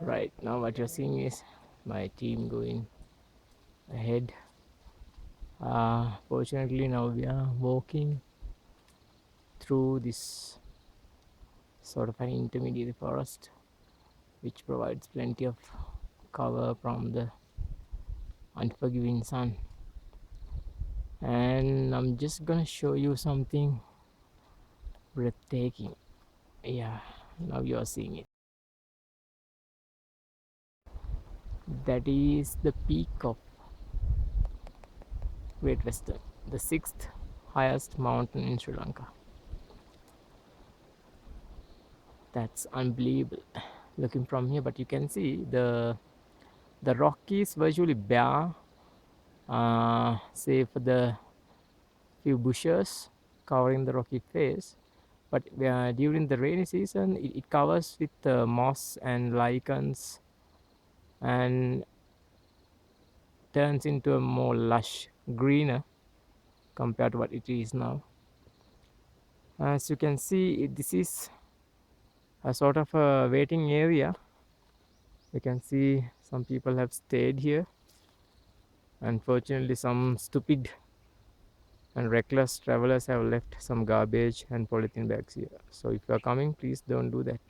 Right now what you're seeing is my team going ahead. Fortunately now we are walking through this sort of an intermediate forest which provides plenty of cover from the unforgiving sun. And I'm just gonna show you something breathtaking. Yeah, now you are seeing it. That is the peak of Great Western, the sixth highest mountain in Sri Lanka. That's unbelievable looking from here, but you can see the rock is virtually bare, save for the few bushes covering the rocky face. But during the rainy season, it covers with moss and lichens and turns into a more lush, greener compared to what it is now. As you can see, this is a sort of a waiting area. You can see some people have stayed here. Unfortunately, some stupid and reckless travelers have left some garbage and polythene bags here. So if you are coming, please don't do that.